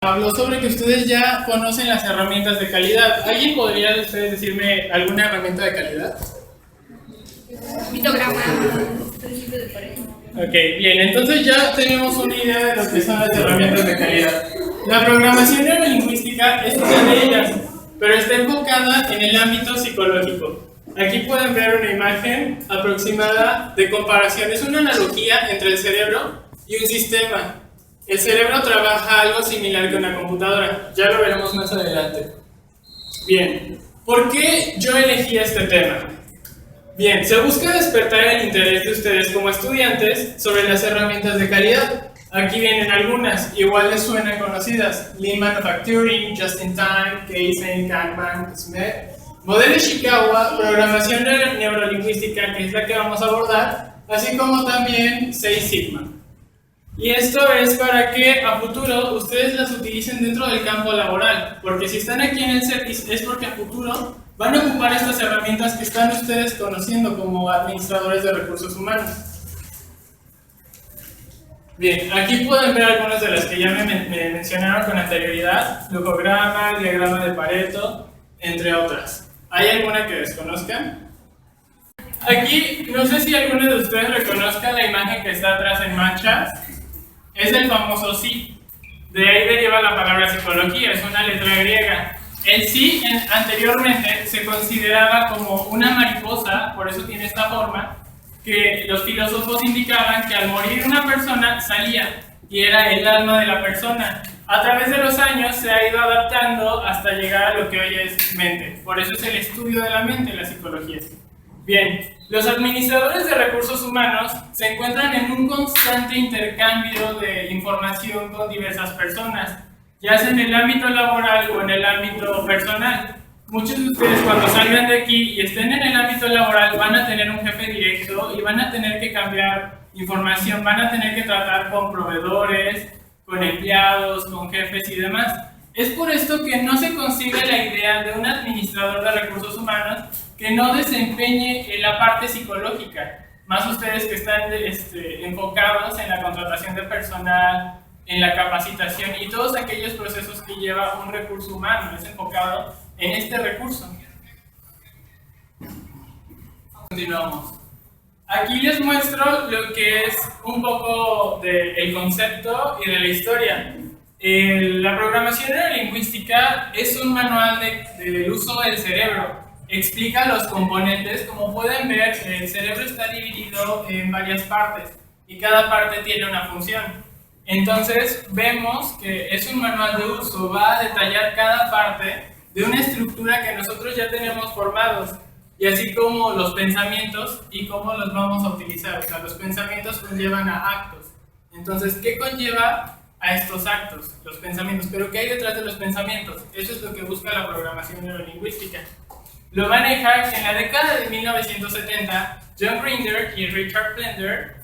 Habló sobre que ustedes ya conocen las herramientas de calidad. ¿Alguien podría de ustedes decirme alguna herramienta de calidad? Mitograma, principio de pareja. Ok, bien, entonces ya tenemos una idea de lo que son las herramientas de calidad. La programación neurolingüística es una de ellas, pero está enfocada en el ámbito psicológico. Aquí pueden ver una imagen aproximada de comparación. Es una analogía entre el cerebro y un sistema. El cerebro trabaja algo similar que una computadora. Ya lo veremos más adelante. Bien, ¿por qué yo elegí este tema? Bien, se busca despertar el interés de ustedes como estudiantes sobre las herramientas de calidad. Aquí vienen algunas, igual les suenan conocidas: Lean Manufacturing, Just in Time, Kaizen, Kanban, SMED, Modelo Ishikawa, Programación Neurolingüística, que es la que vamos a abordar, así como también Six Sigma. Y esto es para que a futuro ustedes las utilicen dentro del campo laboral, porque si están aquí en el CETIS es porque a futuro van a ocupar estas herramientas que están ustedes conociendo como administradores de recursos humanos. Bien, aquí pueden ver algunas de las que ya me mencionaron con anterioridad: flujograma, diagrama de Pareto, entre otras. ¿Hay alguna que desconozcan? Aquí, no sé si alguno de ustedes reconozca la imagen que está atrás en manchas. Es el famoso sí. De ahí deriva la palabra psicología, es una letra griega. El sí anteriormente se consideraba como una mariposa, por eso tiene esta forma, que los filósofos indicaban que al morir una persona salía y era el alma de la persona. A través de los años se ha ido adaptando hasta llegar a lo que hoy es mente. Por eso es el estudio de la mente, la psicología. Bien, los administradores de recursos humanos se encuentran en un constante intercambio de información con diversas personas, ya sea en el ámbito laboral o en el ámbito personal. Muchos de ustedes, cuando salgan de aquí y estén en el ámbito laboral, van a tener un jefe directo y van a tener que cambiar información, van a tener que tratar con proveedores, con empleados, con jefes y demás. Es por esto que no se concibe la idea de un administrador de recursos humanos que no desempeñe en la parte psicológica. Más ustedes que están enfocados en la contratación de personal, en la capacitación y todos aquellos procesos que lleva un recurso humano, es enfocado en este recurso. Continuamos. Aquí les muestro lo que es un poco del concepto y de la historia. La programación neurolingüística es un manual del uso del cerebro. Explica los componentes. Como pueden ver, el cerebro está dividido en varias partes y cada parte tiene una función. Entonces vemos que es un manual de uso, va a detallar cada parte de una estructura que nosotros ya tenemos formados, y así como los pensamientos y cómo los vamos a utilizar. O sea, los pensamientos conllevan a actos. Entonces, ¿qué conlleva a estos actos? Los pensamientos. ¿Pero qué hay detrás de los pensamientos? Eso es lo que busca la programación neurolingüística. Lo maneja en la década de 1970. John Grinder y Richard Blender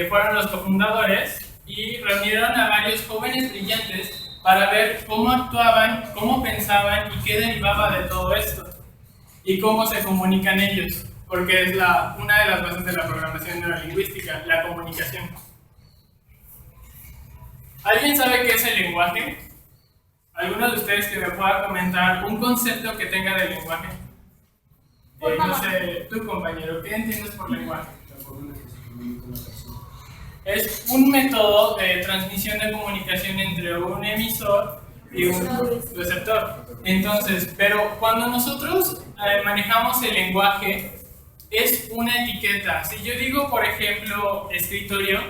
fueron los cofundadores y reunieron a varios jóvenes brillantes para ver cómo actuaban, cómo pensaban y qué derivaba de todo esto y cómo se comunican ellos, porque es una de las bases de la programación neurolingüística, la comunicación. ¿Alguien sabe qué es el lenguaje? ¿Alguno de ustedes que me pueda comentar un concepto que tenga de lenguaje? No sé, tu compañero, ¿qué entiendes por lenguaje? Es un método de transmisión de comunicación entre un emisor y un receptor. Entonces, pero cuando nosotros manejamos el lenguaje, es una etiqueta. Si yo digo, por ejemplo, escritorio,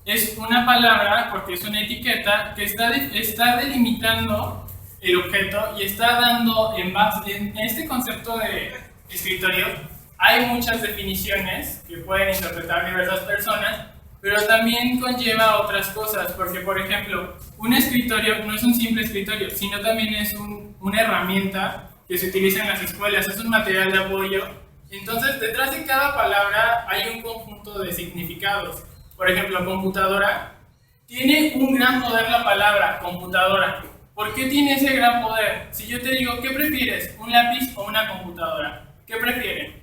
es una palabra porque es una etiqueta que está delimitando el objeto y está dando en este concepto de escritorio. Hay muchas definiciones que pueden interpretar diversas personas, pero también conlleva otras cosas, porque por ejemplo, un escritorio no es un simple escritorio, sino también es una herramienta que se utiliza en las escuelas, es un material de apoyo. Entonces, detrás de cada palabra hay un conjunto de significados. Por ejemplo, computadora, tiene un gran poder la palabra computadora. ¿Por qué tiene ese gran poder? Si yo te digo, ¿qué prefieres? ¿Un lápiz o una computadora? ¿Qué prefieren?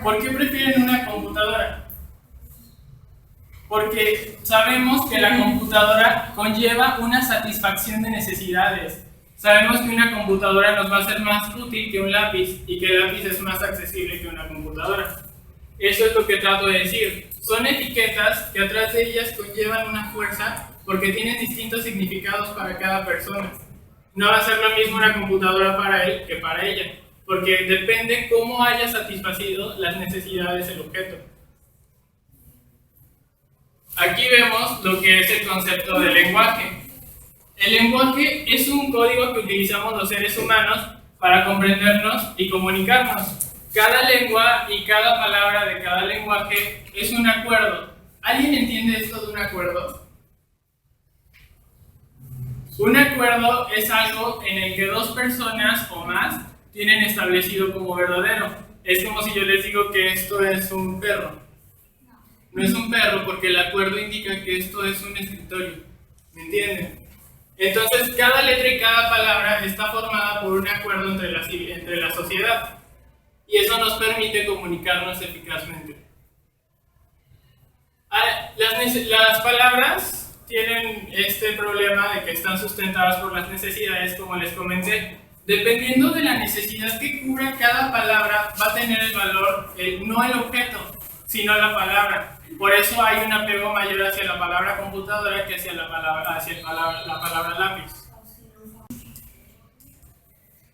¿Por qué prefieren una computadora? Porque sabemos que la computadora conlleva una satisfacción de necesidades. Sabemos que una computadora nos va a ser más útil que un lápiz y que el lápiz es más accesible que una computadora. Eso es lo que trato de decir. Son etiquetas que atrás de ellas conllevan una fuerza porque tienen distintos significados para cada persona. No va a ser lo mismo una computadora para él que para ella, porque depende cómo haya satisfacido las necesidades del objeto. Aquí vemos lo que es el concepto de lenguaje. El lenguaje es un código que utilizamos los seres humanos para comprendernos y comunicarnos. Cada lengua y cada palabra de cada lenguaje es un acuerdo. ¿Alguien entiende esto de un acuerdo? Un acuerdo es algo en el que dos personas o más tienen establecido como verdadero. Es como si yo les digo que esto es un perro. No es un perro porque el acuerdo indica que esto es un escritorio. ¿Me entienden? Entonces, cada letra y cada palabra está formada por un acuerdo entre la sociedad. Y eso nos permite comunicarnos eficazmente. Las palabras tienen este problema de que están sustentadas por las necesidades, como les comenté. Dependiendo de la necesidad que cubra cada palabra, va a tener el valor, no el objeto, sino la palabra. Por eso hay un apego mayor hacia la palabra computadora que hacia la palabra lápiz.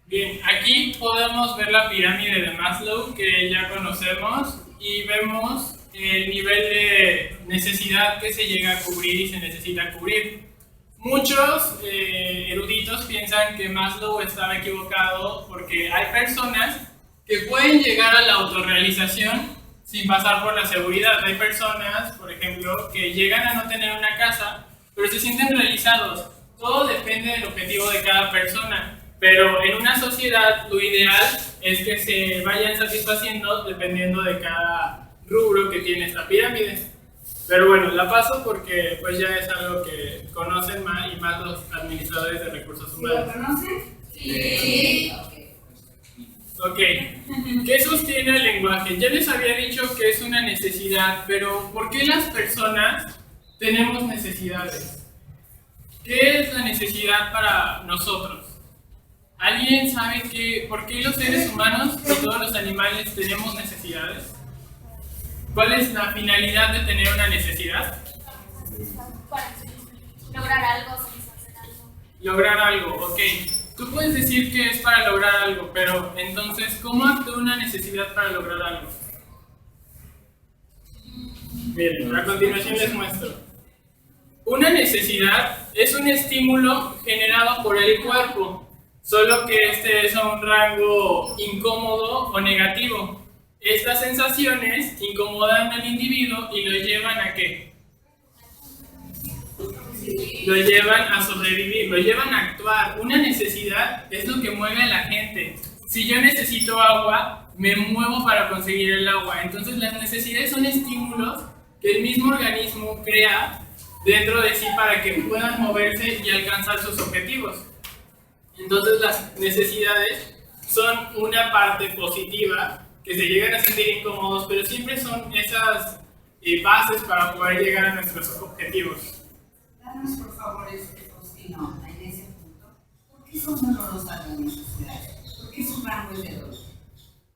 Bien, aquí podemos ver la pirámide de Maslow que ya conocemos y vemos el nivel de necesidad que se llega a cubrir y se necesita cubrir. Muchos eruditos piensan que Maslow estaba equivocado porque hay personas que pueden llegar a la autorrealización sin pasar por la seguridad. Hay personas, por ejemplo, que llegan a no tener una casa, pero se sienten realizados. Todo depende del objetivo de cada persona. Pero en una sociedad lo ideal es que se vayan satisfaciendo dependiendo de cada rubro que tiene esta pirámide. Pero bueno, la paso porque pues ya es algo que conocen más y más los administradores de recursos humanos. ¿Lo conocen? Sí. Ok, ¿qué sostiene el lenguaje? Ya les había dicho que es una necesidad, pero ¿por qué las personas tenemos necesidades? ¿Qué es la necesidad para nosotros? ¿Alguien sabe por qué los seres humanos y todos los animales tenemos necesidades? ¿Cuál es la finalidad de tener una necesidad? Para lograr algo, satisfacer algo. Lograr algo, ok. Tú puedes decir que es para lograr algo, pero entonces, ¿cómo actúa una necesidad para lograr algo? Miren, a continuación les muestro. Una necesidad es un estímulo generado por el cuerpo, solo que este es a un rango incómodo o negativo. Estas sensaciones incomodan al individuo y lo llevan ¿a qué? Lo llevan a sobrevivir, lo llevan a actuar. Una necesidad es lo que mueve a la gente. Si yo necesito agua, me muevo para conseguir el agua. Entonces las necesidades son estímulos que el mismo organismo crea dentro de sí para que puedan moverse y alcanzar sus objetivos. Entonces las necesidades son una parte positiva que se llegan a sentir incómodos, pero siempre son esas bases para poder llegar a nuestros objetivos. Danos por favor Faustino, en ese punto. ¿Por qué son dolorosas las necesidades? ¿Por qué su rango es de dolor?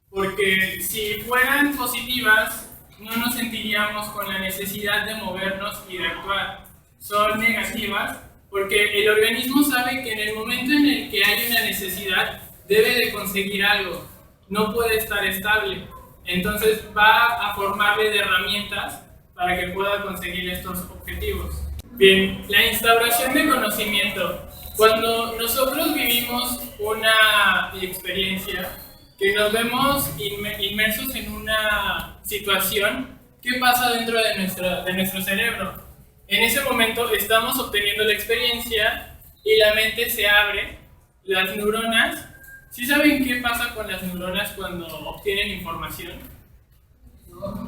Porque si fueran positivas, no nos sentiríamos con la necesidad de movernos y de actuar. Son negativas porque el organismo sabe que en el momento en el que hay una necesidad, debe de conseguir algo. No puede estar estable. Entonces va a formarle de herramientas para que pueda conseguir estos objetivos. Bien, la instauración de conocimiento. Cuando nosotros vivimos una experiencia, que nos vemos inmersos en una situación, ¿qué pasa dentro de nuestro cerebro? En ese momento estamos obteniendo la experiencia y la mente se abre, las neuronas. ¿Sí saben qué pasa con las neuronas cuando obtienen información?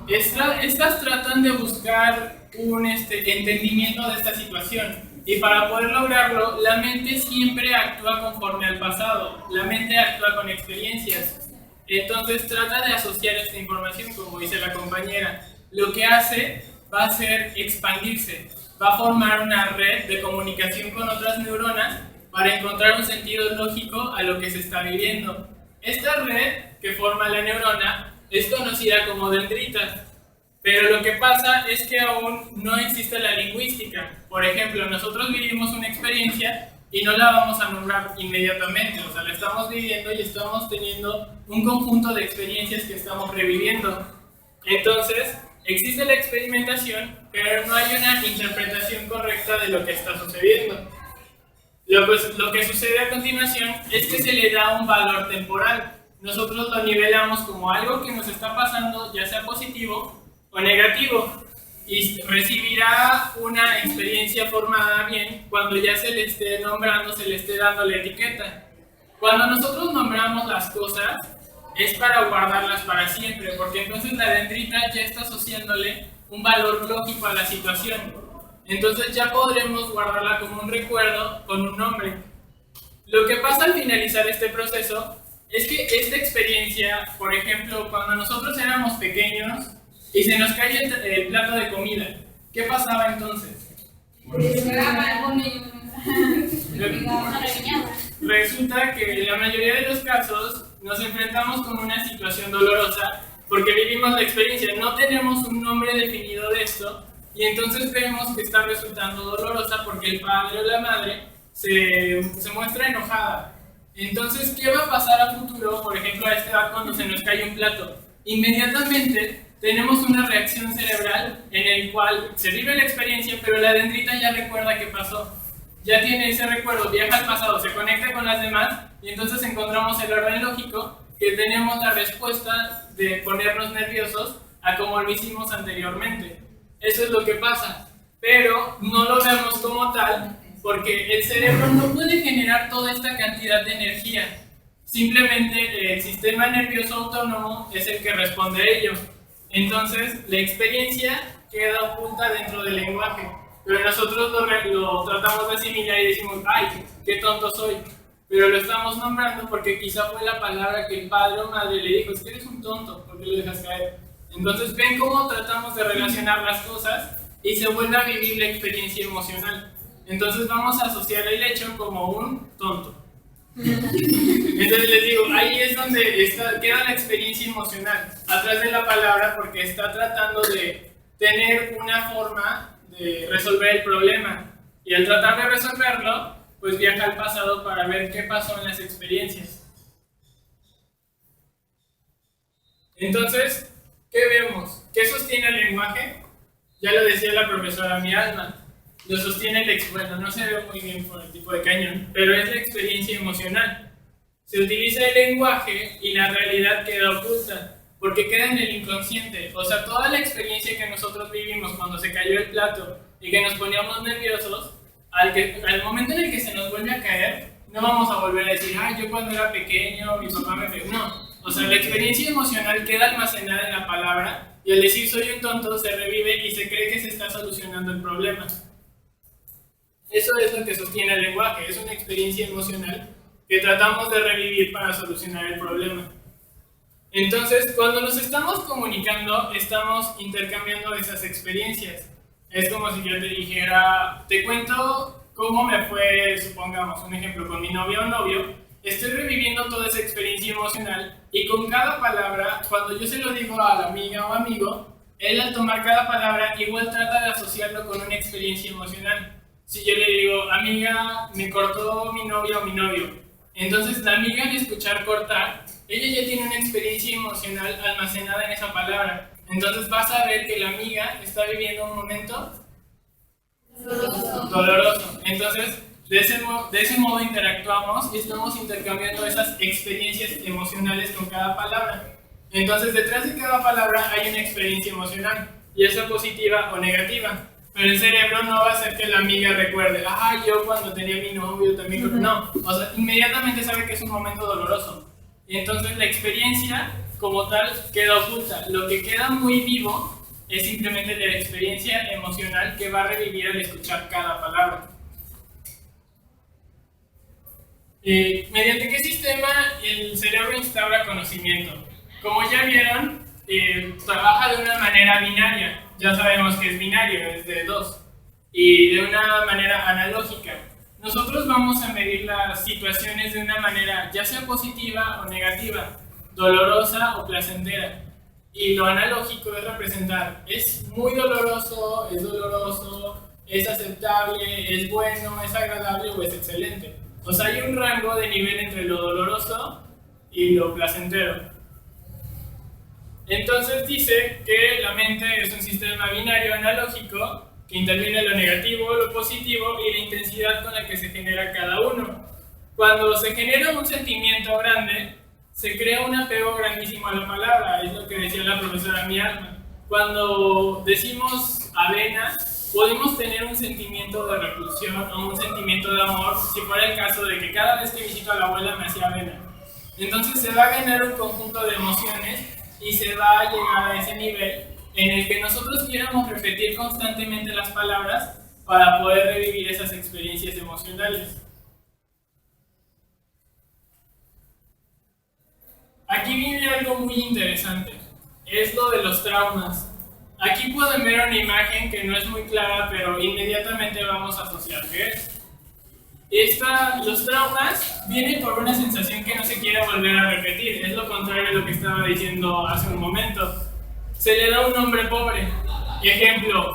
Estas tratan de buscar un entendimiento de esta situación y para poder lograrlo, la mente siempre actúa conforme al pasado, la mente actúa con experiencias. Entonces trata de asociar esta información, como dice la compañera. Lo que hace va a hacer expandirse, va a formar una red de comunicación con otras neuronas para encontrar un sentido lógico a lo que se está viviendo. Esta red que forma la neurona es conocida como dendritas, pero lo que pasa es que aún no existe la lingüística. Por ejemplo, nosotros vivimos una experiencia y no la vamos a nombrar inmediatamente, o sea, la estamos viviendo y estamos teniendo un conjunto de experiencias que estamos reviviendo. Entonces, existe la experimentación, pero no hay una interpretación correcta de lo que está sucediendo. Lo que sucede a continuación es que se le da un valor temporal. Nosotros lo nivelamos como algo que nos está pasando, ya sea positivo o negativo, y recibirá una experiencia formada bien cuando ya se le esté nombrando, se le esté dando la etiqueta. Cuando nosotros nombramos las cosas, es para guardarlas para siempre, porque entonces la dendrita ya está asociándole un valor lógico a la situación. Entonces ya podremos guardarla como un recuerdo con un nombre. Lo que pasa al finalizar este proceso es que esta experiencia, por ejemplo, cuando nosotros éramos pequeños y se nos cae el plato de comida, ¿qué pasaba entonces? Resulta que en la mayoría de los casos nos enfrentamos con una situación dolorosa porque vivimos la experiencia, no tenemos un nombre definido de esto y entonces vemos que está resultando dolorosa porque el padre o la madre se muestra enojada. Entonces, ¿qué va a pasar a futuro? Por ejemplo, a esta edad cuando se nos cae un plato. Inmediatamente tenemos una reacción cerebral en el cual se vive la experiencia, pero la dendrita ya recuerda qué pasó. Ya tiene ese recuerdo, viaja al pasado, se conecta con las demás y entonces encontramos el orden lógico que tenemos la respuesta de ponernos nerviosos a como lo hicimos anteriormente. Eso es lo que pasa, pero no lo vemos como tal porque el cerebro no puede generar toda esta cantidad de energía. Simplemente el sistema nervioso autónomo es el que responde a ello. Entonces, la experiencia queda oculta dentro del lenguaje, pero nosotros lo tratamos de asimilar y decimos, ¡ay, qué tonto soy! Pero lo estamos nombrando porque quizá fue la palabra que el padre o madre le dijo, es que eres un tonto, ¿por qué lo dejas caer? Entonces, ven cómo tratamos de relacionar las cosas y se vuelve a vivir la experiencia emocional. Entonces, vamos a asociar el hecho como un tonto. Entonces les digo, ahí es donde queda la experiencia emocional, atrás de la palabra, porque está tratando de tener una forma de resolver el problema. Y al tratar de resolverlo, pues viaja al pasado para ver qué pasó en las experiencias. Entonces, ¿qué vemos? ¿Qué sostiene el lenguaje? Ya lo decía la profesora Mi Alma. Lo sostiene bueno, no se ve muy bien por el tipo de cañón, pero es la experiencia emocional. Se utiliza el lenguaje y la realidad queda oculta, porque queda en el inconsciente. O sea, toda la experiencia que nosotros vivimos cuando se cayó el plato y que nos poníamos nerviosos, al momento en el que se nos vuelve a caer, no vamos a volver a decir, yo cuando era pequeño, mi papá me pegó. No, o sea, la experiencia emocional queda almacenada en la palabra y al decir soy un tonto se revive y se cree que se está solucionando el problema. Eso es lo que sostiene el lenguaje, es una experiencia emocional que tratamos de revivir para solucionar el problema. Entonces, cuando nos estamos comunicando, estamos intercambiando esas experiencias. Es como si yo te dijera, te cuento cómo me fue, supongamos, un ejemplo, con mi novia o novio, estoy reviviendo toda esa experiencia emocional y con cada palabra, cuando yo se lo digo a la amiga o amigo, él al tomar cada palabra igual trata de asociarlo con una experiencia emocional. Si yo le digo, amiga, me cortó mi novia o mi novio, entonces la amiga al escuchar cortar, ella ya tiene una experiencia emocional almacenada en esa palabra. Entonces vas a ver que la amiga está viviendo un momento doloroso. Entonces, de ese modo interactuamos y estamos intercambiando esas experiencias emocionales con cada palabra. Entonces, detrás de cada palabra hay una experiencia emocional, ya sea positiva o negativa. Pero el cerebro no va a hacer que la amiga recuerde, yo cuando tenía mi novio también. No, o sea, inmediatamente sabe que es un momento doloroso. Y entonces la experiencia como tal queda oculta. Lo que queda muy vivo es simplemente la experiencia emocional que va a revivir al escuchar cada palabra. ¿Mediante qué sistema el cerebro instaura conocimiento? Como ya vieron, trabaja de una manera binaria. Ya sabemos que es binario, es de dos. Y de una manera analógica. Nosotros vamos a medir las situaciones de una manera ya sea positiva o negativa, dolorosa o placentera. Y lo analógico es representar, es muy doloroso, es aceptable, es bueno, es agradable o es excelente. O sea, hay un rango de nivel entre lo doloroso y lo placentero. Entonces dice que la mente es un sistema binario analógico que interviene lo negativo, lo positivo y la intensidad con la que se genera cada uno. Cuando se genera un sentimiento grande, se crea un apego grandísimo a la palabra, es lo que decía la profesora Mialma. Cuando decimos avena, podemos tener un sentimiento de repulsión o un sentimiento de amor, si fuera el caso de que cada vez que visito a la abuela me hacía avena. Entonces se va a ganar un conjunto de emociones y se va a llegar a ese nivel en el que nosotros quieramos repetir constantemente las palabras para poder revivir esas experiencias emocionales. Aquí viene algo muy interesante, es lo de los traumas. Aquí pueden ver una imagen que no es muy clara, pero inmediatamente vamos a asociar qué es. Los traumas vienen por una sensación que no se quiere volver a repetir, es lo contrario a lo que estaba diciendo hace un momento. Se le da un nombre pobre. Ejemplo,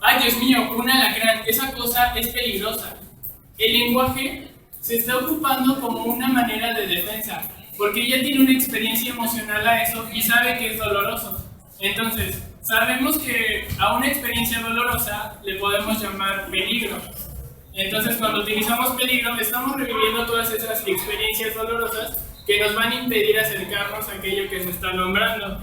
ay Dios mío, un alacrán, esa cosa es peligrosa. El lenguaje se está ocupando como una manera de defensa, porque ella tiene una experiencia emocional a eso y sabe que es doloroso. Entonces, sabemos que a una experiencia dolorosa le podemos llamar peligro. Entonces, cuando utilizamos peligro, estamos reviviendo todas esas experiencias dolorosas que nos van a impedir acercarnos a aquello que se está nombrando.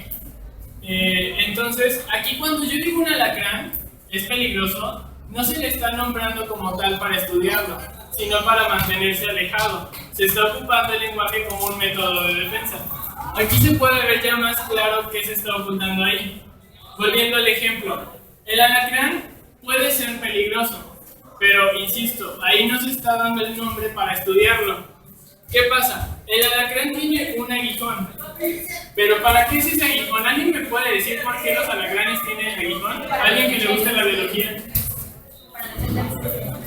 Entonces, aquí cuando yo digo un alacrán es peligroso, no se le está nombrando como tal para estudiarlo, sino para mantenerse alejado. Se está ocupando el lenguaje como un método de defensa. Aquí se puede ver ya más claro qué se está ocultando ahí. Volviendo al ejemplo, el alacrán puede ser peligroso, pero insisto, ahí no se está dando el nombre para estudiarlo. ¿Qué pasa? El alacrán tiene un aguijón, pero ¿para qué es ese aguijón? ¿Alguien me puede decir por qué los alacranes tienen aguijón? ¿Alguien que le guste la biología?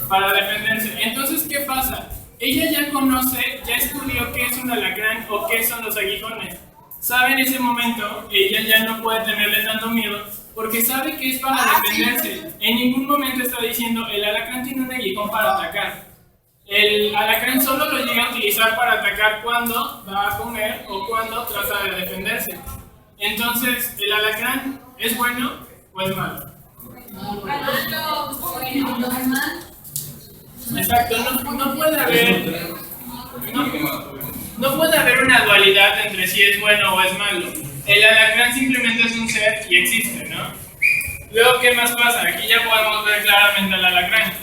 Para defenderse. Entonces, ¿qué pasa? Ella ya conoce, ya estudió qué es un alacrán o qué son los aguijones. Sabe en ese momento, ella ya no puede tenerle tanto miedo porque sabe que es para defenderse. En ningún momento está diciendo, el alacrán tiene un aguijón para atacar. El alacrán solo lo llega a utilizar para atacar cuando va a comer o cuando trata de defenderse. Entonces, ¿el alacrán es bueno o es malo? Exacto, no puede haber una dualidad entre si es bueno o es malo. El alacrán simplemente es un ser y existe, ¿no? Luego, ¿qué más pasa? Aquí ya podemos ver claramente al alacrán.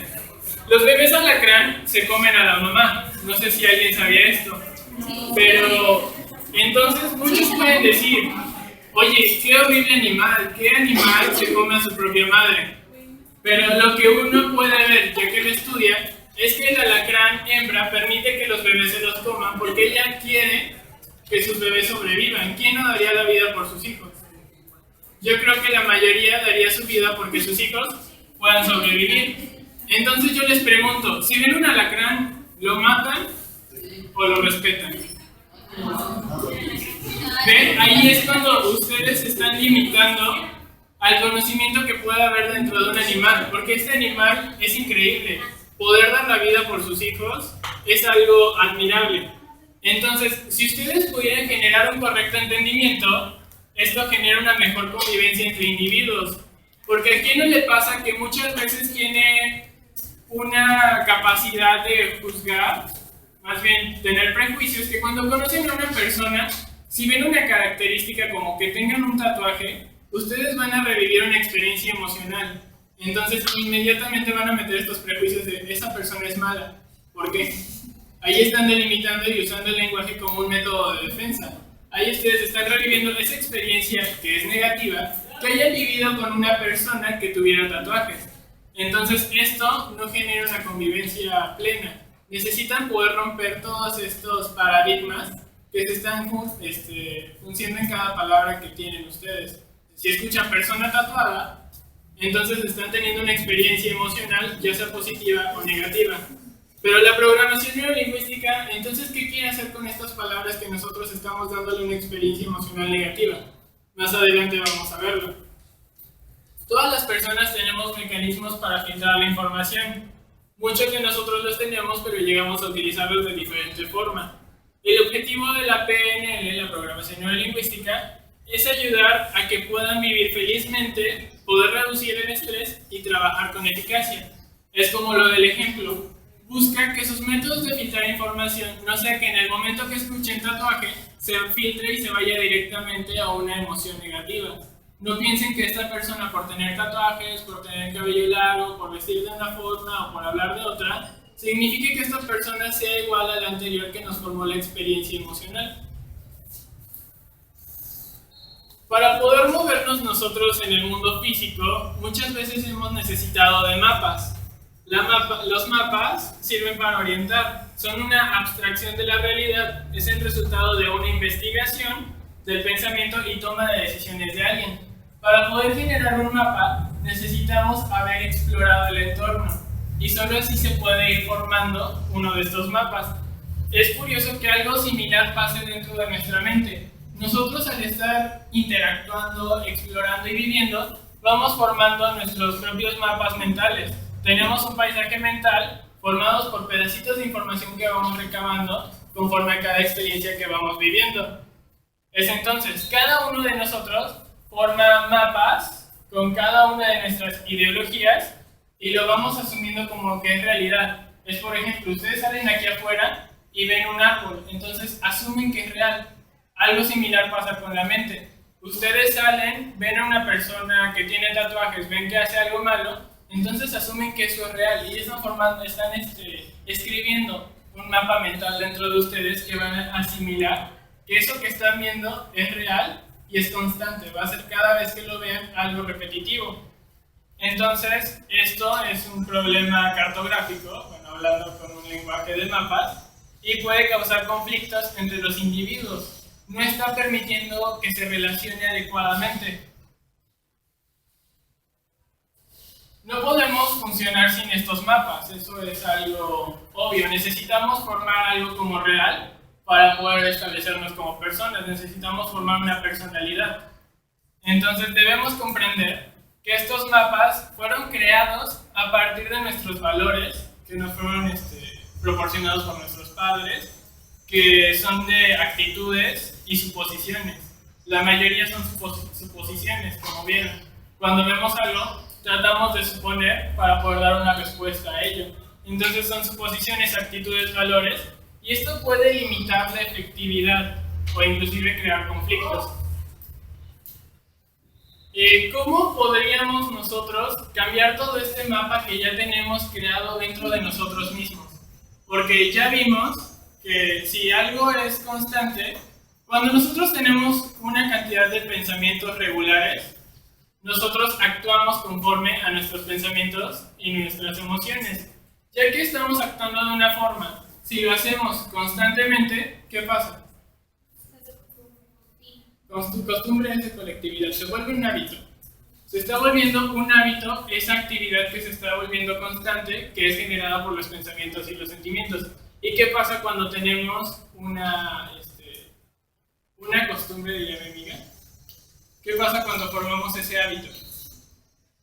Los bebés alacrán se comen a la mamá. No sé si alguien sabía esto. Pero, entonces muchos pueden decir, oye, qué horrible animal, ¿qué animal se come a su propia madre? Pero lo que uno puede ver, ya que lo estudia, es que el alacrán hembra permite que los bebés se los coman porque ella quiere que sus bebés sobrevivan. ¿Quién no daría la vida por sus hijos? Yo creo que la mayoría daría su vida porque sus hijos puedan sobrevivir. Entonces yo les pregunto, si ven un alacrán, ¿lo matan o lo respetan? ¿Ven? Ahí es cuando ustedes se están limitando al conocimiento que puede haber dentro de un animal, porque este animal es increíble. Poder dar la vida por sus hijos es algo admirable. Entonces, si ustedes pudieran generar un correcto entendimiento, esto genera una mejor convivencia entre individuos. Porque a quién no le pasa que muchas veces tiene una capacidad de juzgar, más bien tener prejuicios, que cuando conocen a una persona, si ven una característica como que tengan un tatuaje, ustedes van a revivir una experiencia emocional. Entonces inmediatamente van a meter estos prejuicios de esa persona es mala. ¿Por qué? Ahí están delimitando y usando el lenguaje como un método de defensa. Ahí ustedes están reviviendo esa experiencia que es negativa, que hayan vivido con una persona que tuviera tatuajes. Entonces esto no genera una convivencia plena. Necesitan poder romper todos estos paradigmas que se están funcionando en cada palabra que tienen ustedes. Si escuchan persona tatuada, entonces están teniendo una experiencia emocional, ya sea positiva o negativa. Pero la programación neurolingüística, entonces, ¿qué quiere hacer con estas palabras que nosotros estamos dándole una experiencia emocional negativa? Más adelante vamos a verlo. Todas las personas tenemos mecanismos para filtrar la información. Muchos de nosotros los tenemos, pero llegamos a utilizarlos de diferente forma. El objetivo de la PNL, la programación neurolingüística, es ayudar a que puedan vivir felizmente, poder reducir el estrés y trabajar con eficacia. Es como lo del ejemplo. Busca que sus métodos de filtrar información no sea que en el momento que escuchen tatuaje se filtre y se vaya directamente a una emoción negativa. No piensen que esta persona, por tener tatuajes, por tener cabello largo, por vestir de una forma o por hablar de otra, signifique que esta persona sea igual a la anterior que nos formó la experiencia emocional. Para poder movernos nosotros en el mundo físico, muchas veces hemos necesitado de mapas. Los mapas sirven para orientar, son una abstracción de la realidad, es el resultado de una investigación del pensamiento y toma de decisiones de alguien. Para poder generar un mapa, necesitamos haber explorado el entorno, y solo así se puede ir formando uno de estos mapas. Es curioso que algo similar pase dentro de nuestra mente. Nosotros, al estar interactuando, explorando y viviendo, vamos formando nuestros propios mapas mentales. Tenemos un paisaje mental formados por pedacitos de información que vamos recabando conforme a cada experiencia que vamos viviendo. Es entonces, cada uno de nosotros forma mapas con cada una de nuestras ideologías y lo vamos asumiendo como que es realidad. Es, por ejemplo, ustedes salen aquí afuera y ven un árbol, entonces asumen que es real. Algo similar pasa con la mente. Ustedes salen, ven a una persona que tiene tatuajes, ven que hace algo malo, entonces asumen que eso es real y están escribiendo un mapa mental dentro de ustedes que van a asimilar que eso que están viendo es real y es constante, va a ser cada vez que lo vean algo repetitivo. Entonces, esto es un problema cartográfico, bueno, hablando con un lenguaje de mapas, y puede causar conflictos entre los individuos. No está permitiendo que se relacione adecuadamente. No podemos funcionar sin estos mapas, eso es algo obvio. Necesitamos formar algo como real para poder establecernos como personas, necesitamos formar una personalidad. Entonces debemos comprender que estos mapas fueron creados a partir de nuestros valores, que nos fueron proporcionados por nuestros padres, que son de actitudes y suposiciones. La mayoría son suposiciones, como vieron. Cuando vemos algo, tratamos de suponer para poder dar una respuesta a ello. Entonces son suposiciones, actitudes, valores, y esto puede limitar la efectividad o inclusive crear conflictos. ¿Cómo podríamos nosotros cambiar todo este mapa que ya tenemos creado dentro de nosotros mismos? Porque ya vimos que si algo es constante, cuando nosotros tenemos una cantidad de pensamientos regulares, nosotros actuamos conforme a nuestros pensamientos y nuestras emociones. Ya que estamos actuando de una forma, si lo hacemos constantemente, ¿qué pasa? Tu costumbre es de colectividad, se vuelve un hábito. Se está volviendo un hábito esa actividad que se está volviendo constante, que es generada por los pensamientos y los sentimientos. ¿Y qué pasa cuando tenemos una costumbre, diría mi amiga? ¿Qué pasa cuando formamos ese hábito?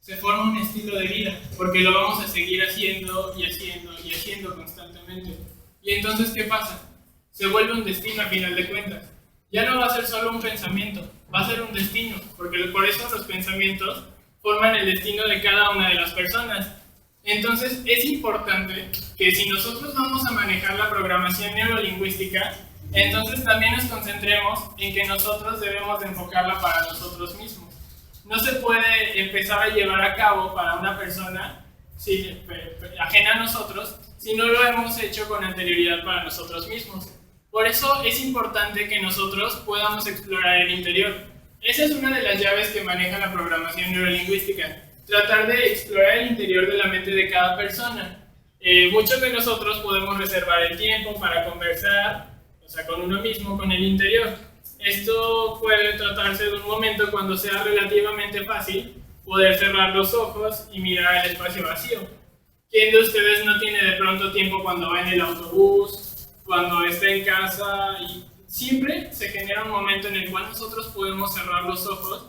Se forma un estilo de vida, porque lo vamos a seguir haciendo y haciendo y haciendo constantemente. Y entonces, ¿qué pasa? Se vuelve un destino a final de cuentas. Ya no va a ser solo un pensamiento, va a ser un destino, porque por eso los pensamientos forman el destino de cada una de las personas. Entonces, es importante que si nosotros vamos a manejar la programación neurolingüística, entonces también nos concentremos en que nosotros debemos de enfocarla para nosotros mismos. No se puede empezar a llevar a cabo para una persona ajena a nosotros si no lo hemos hecho con anterioridad para nosotros mismos. Por eso es importante que nosotros podamos explorar el interior. Esa es una de las llaves que maneja la programación neurolingüística. Tratar de explorar el interior de la mente de cada persona. Muchos de nosotros podemos reservar el tiempo para conversar, o sea, con uno mismo, con el interior. Esto puede tratarse de un momento cuando sea relativamente fácil poder cerrar los ojos y mirar el espacio vacío. ¿Quién de ustedes no tiene de pronto tiempo cuando va en el autobús, cuando está en casa? Y siempre se genera un momento en el cual nosotros podemos cerrar los ojos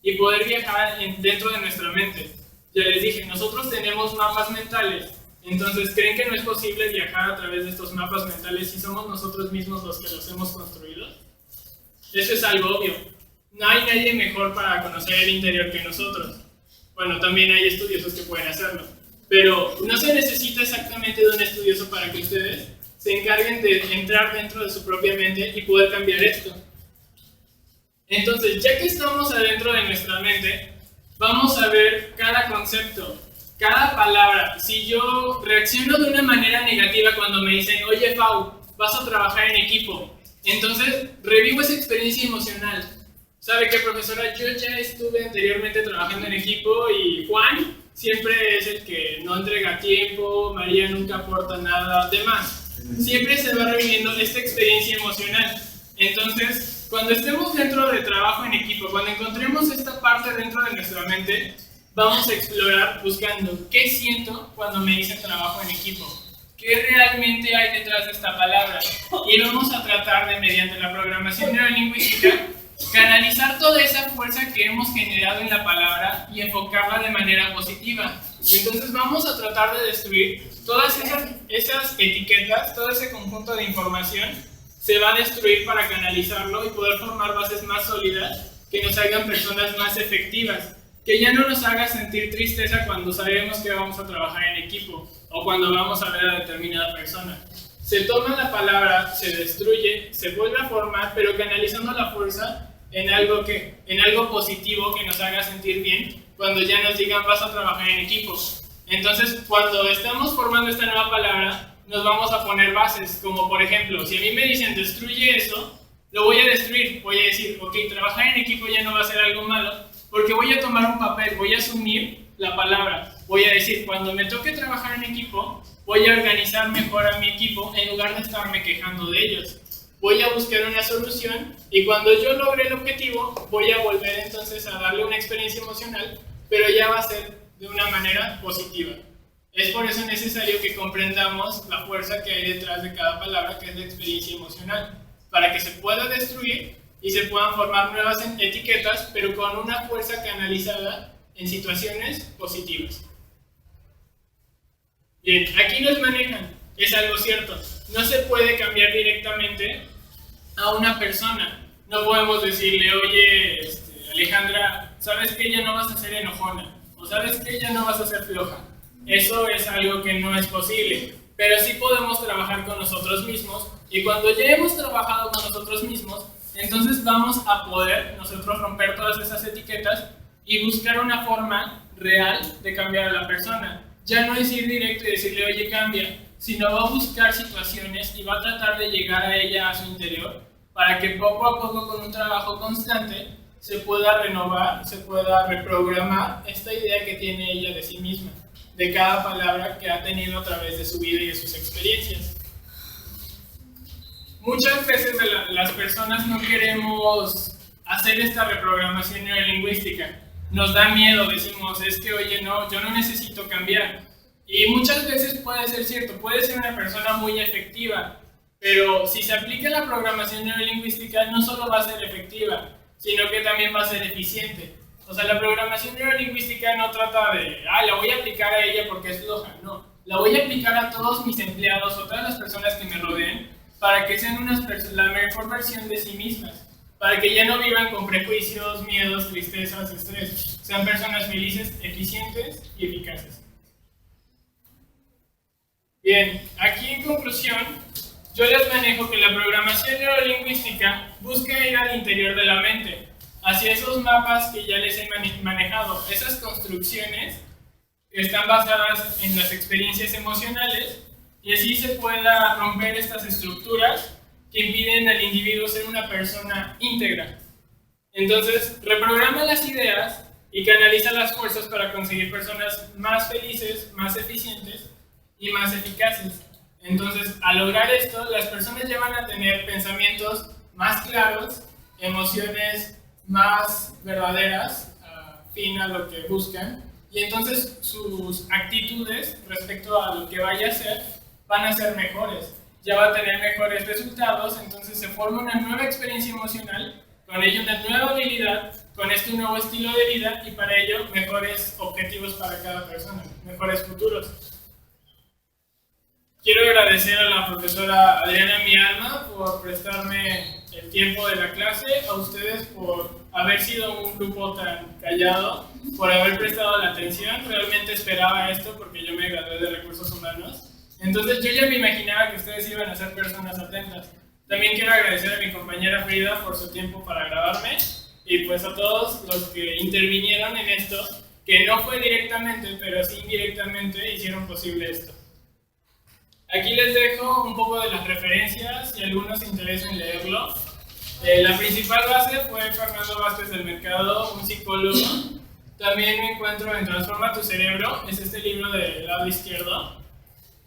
y poder viajar dentro de nuestra mente. Ya les dije, nosotros tenemos mapas mentales. Entonces, ¿creen que no es posible viajar a través de estos mapas mentales si somos nosotros mismos los que los hemos construido? Eso es algo obvio. No hay nadie mejor para conocer el interior que nosotros. Bueno, también hay estudiosos que pueden hacerlo. Pero no se necesita exactamente de un estudioso para que ustedes se encarguen de entrar dentro de su propia mente y poder cambiar esto. Entonces, ya que estamos adentro de nuestra mente, vamos a ver cada concepto, cada palabra. Si yo reacciono de una manera negativa cuando me dicen, oye Pau, vas a trabajar en equipo, entonces revivo esa experiencia emocional. ¿Sabe qué, profesora? Yo ya estuve anteriormente trabajando en equipo y Juan siempre es el que no entrega tiempo, María nunca aporta nada, demás. Siempre se va reviviendo esta experiencia emocional. Entonces, cuando estemos dentro de trabajo en equipo, cuando encontremos esta parte dentro de nuestra mente, vamos a explorar buscando qué siento cuando me dicen trabajo en equipo, qué realmente hay detrás de esta palabra. Y vamos a tratar de, mediante la programación neurolingüística, canalizar toda esa fuerza que hemos generado en la palabra y enfocarla de manera positiva. Entonces vamos a tratar de destruir todas esas etiquetas, todo ese conjunto de información se va a destruir para canalizarlo y poder formar bases más sólidas que nos hagan personas más efectivas, que ya no nos haga sentir tristeza cuando sabemos que vamos a trabajar en equipo o cuando vamos a ver a determinada persona. Se toma la palabra, se destruye, se vuelve a formar, pero canalizando la fuerza en algo positivo que nos haga sentir bien cuando ya nos digan vas a trabajar en equipo. Entonces, cuando estamos formando esta nueva palabra, nos vamos a poner bases, como por ejemplo, si a mí me dicen destruye eso, lo voy a destruir, voy a decir, ok, trabajar en equipo ya no va a ser algo malo, porque voy a tomar un papel, voy a asumir la palabra, voy a decir, cuando me toque trabajar en equipo, voy a organizar mejor a mi equipo en lugar de estarme quejando de ellos. Voy a buscar una solución y cuando yo logre el objetivo, voy a volver entonces a darle una experiencia emocional, pero ya va a ser de una manera positiva. Es por eso necesario que comprendamos la fuerza que hay detrás de cada palabra, que es la experiencia emocional, para que se pueda destruir y se puedan formar nuevas etiquetas, pero con una fuerza canalizada en situaciones positivas. Bien, aquí nos manejan, es algo cierto, no se puede cambiar directamente a una persona. No podemos decirle, oye, Alejandra, ¿sabes que ya no vas a ser enojona? ¿O sabes que ya no vas a ser floja? Eso es algo que no es posible, pero sí podemos trabajar con nosotros mismos y cuando ya hemos trabajado con nosotros mismos, entonces vamos a poder nosotros romper todas esas etiquetas y buscar una forma real de cambiar a la persona. Ya no es ir directo y decirle, oye, cambia, sino va a buscar situaciones y va a tratar de llegar a ella, a su interior, para que poco a poco, con un trabajo constante, se pueda renovar, se pueda reprogramar esta idea que tiene ella de sí misma, de cada palabra que ha tenido a través de su vida y de sus experiencias. Muchas veces las personas no queremos hacer esta reprogramación neurolingüística. Nos da miedo, decimos, es que oye, no, yo no necesito cambiar. Y muchas veces puede ser cierto, puede ser una persona muy efectiva, pero si se aplica la programación neurolingüística no solo va a ser efectiva, sino que también va a ser eficiente. O sea, la programación neurolingüística no trata de, la voy a aplicar a ella porque es floja, no. La voy a aplicar a todos mis empleados o todas las personas que me rodeen para que sean la mejor versión de sí mismas, para que ya no vivan con prejuicios, miedos, tristezas, estrés. Sean personas felices, eficientes y eficaces. Bien, aquí en conclusión, yo les manejo que la programación neurolingüística busca ir al interior de la mente, hacia esos mapas que ya les he manejado, esas construcciones que están basadas en las experiencias emocionales, y así se pueda romper estas estructuras que impiden al individuo ser una persona íntegra. Entonces, reprograma las ideas y canaliza las fuerzas para conseguir personas más felices, más eficientes y más eficaces. Entonces, al lograr esto, las personas ya van a tener pensamientos más claros, emociones más verdaderas, afín a lo que buscan, y entonces sus actitudes respecto a lo que vaya a hacer van a ser mejores. Ya va a tener mejores resultados, entonces se forma una nueva experiencia emocional, con ello una nueva habilidad, con este nuevo estilo de vida y para ello mejores objetivos para cada persona, mejores futuros. Quiero agradecer a la profesora Adriana Mialma por prestarme el tiempo de la clase, a ustedes por haber sido un grupo tan callado, por haber prestado la atención. Realmente esperaba esto porque yo me gradué de Recursos Humanos. Entonces yo ya me imaginaba que ustedes iban a ser personas atentas. También quiero agradecer a mi compañera Frida por su tiempo para grabarme y pues a todos los que intervinieron en esto, que no fue directamente, pero sí indirectamente hicieron posible esto. Aquí les dejo un poco de las referencias si alguno se interesa en leerlo. La principal base fue Fernando Vázquez del Mercado, un psicólogo. También me encuentro en Transforma tu Cerebro, es este libro del lado izquierdo.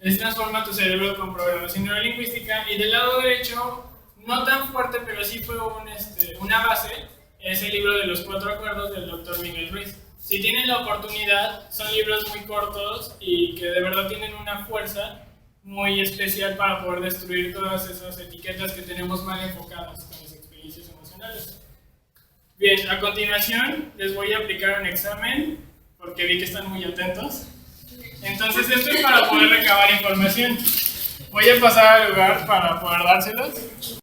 Es Transforma tu Cerebro con Programación Neurolingüística. Y del lado derecho, no tan fuerte, pero sí fue una base, es el libro de los 4 acuerdos del Dr. Miguel Ruiz. Si tienen la oportunidad, son libros muy cortos y que de verdad tienen una fuerza muy especial para poder destruir todas esas etiquetas que tenemos mal enfocadas con las experiencias emocionales. Bien, a continuación les voy a aplicar un examen porque vi que están muy atentos. Entonces esto es para poder recabar información. Voy a pasar al lugar para poder dárselos.